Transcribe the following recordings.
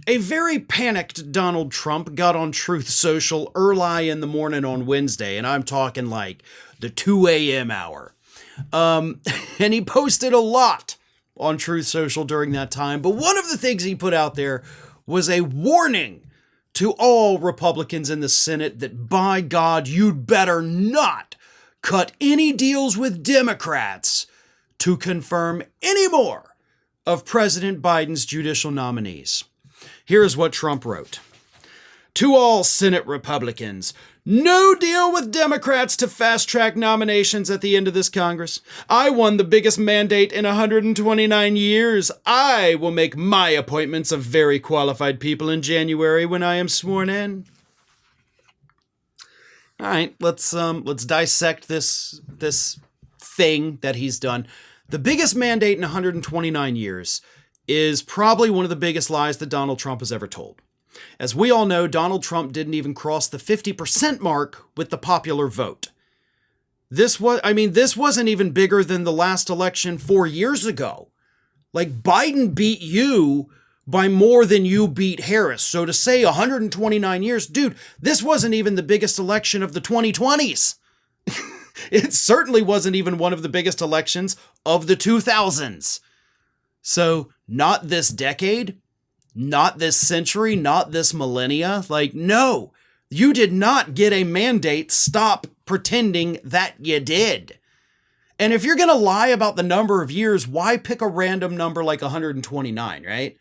A very panicked Donald Trump got on Truth Social early in the morning on Wednesday, and I'm talking like the 2 a.m. hour. And he posted a lot on Truth Social during that time, but one of the things he put out there was a warning to all Republicans in the Senate that, by God, you'd better not cut any deals with Democrats to confirm any more of President Biden's judicial nominees. Here's what Trump wrote. To all Senate Republicans, no deal with Democrats to fast-track nominations at the end of this Congress. I won the biggest mandate in 129 years. I will make my appointments of very qualified people in January when I am sworn in. All right, let's dissect this thing that he's done. The biggest mandate in 129 years is probably one of the biggest lies that Donald Trump has ever told. As we all know, Donald Trump didn't even cross the 50% mark with the popular vote. This wasn't even bigger than the last election 4 years ago. Like, Biden beat you by more than you beat Harris. So to say 129 years, dude, this wasn't even the biggest election of the 2020s. It certainly wasn't even one of the biggest elections of the 2000s. So not this decade, not this century, not this millennia. Like, no, you did not get a mandate. Stop pretending that you did. And if you're going to lie about the number of years, why pick a random number like 129, right?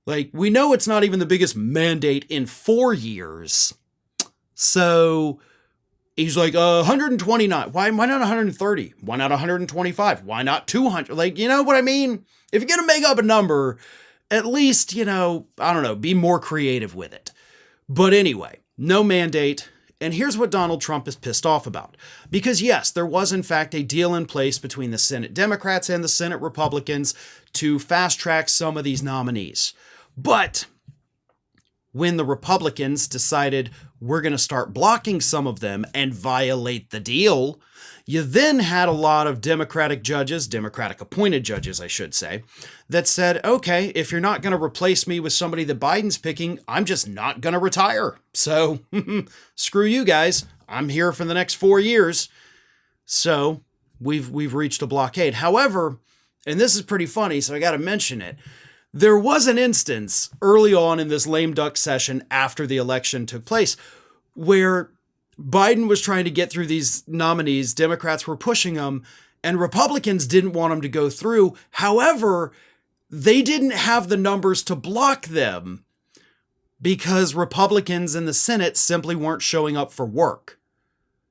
Like, we know it's not even the biggest mandate in 4 years. So he's like, 129. Why not 130? Why not 125? Why not 200? Like, you know what I mean? If you're going to make up a number, at least, be more creative with it. But anyway, no mandate. And here's what Donald Trump is pissed off about. Because yes, there was in fact a deal in place between the Senate Democrats and the Senate Republicans to fast track some of these nominees. But when the Republicans decided we're going to start blocking some of them and violate the deal, you then had a lot of Democratic judges, Democratic appointed judges, I should say, that said, okay, if you're not going to replace me with somebody that Biden's picking, I'm just not going to retire. So screw you guys. I'm here for the next 4 years. So we've reached a blockade. However, and this is pretty funny, so I got to mention it. There was an instance early on in this lame duck session after the election took place where Biden was trying to get through these nominees. Democrats were pushing them and Republicans didn't want them to go through. However, they didn't have the numbers to block them because Republicans in the Senate simply weren't showing up for work.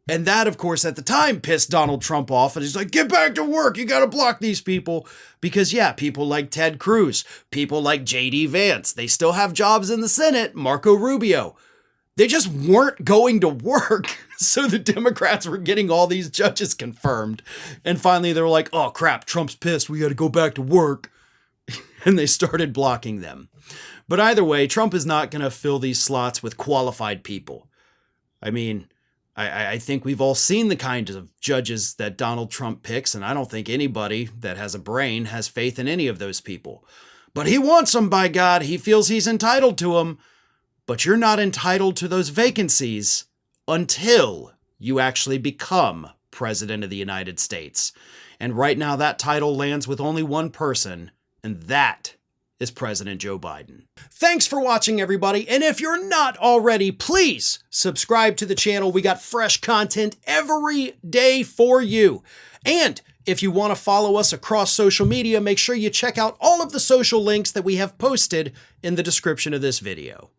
And that, of course, at the time pissed Donald Trump off. And he's like, get back to work. You got to block these people. Because, yeah, people like Ted Cruz, people like J.D. Vance, they still have jobs in the Senate. Marco Rubio. They just weren't going to work. So the Democrats were getting all these judges confirmed. And finally, they were like, oh, crap, Trump's pissed. We got to go back to work. And they started blocking them. But either way, Trump is not going to fill these slots with qualified people. I mean, I think we've all seen the kinds of judges that Donald Trump picks, and I don't think anybody that has a brain has faith in any of those people. But he wants them, by God. He feels he's entitled to them. But you're not entitled to those vacancies until you actually become President of the United States. And right now that title lands with only one person, and that is President Joe Biden. Thanks for watching, everybody. And if you're not already, please subscribe to the channel. We got fresh content every day for you. And if you want to follow us across social media, make sure you check out all of the social links that we have posted in the description of this video.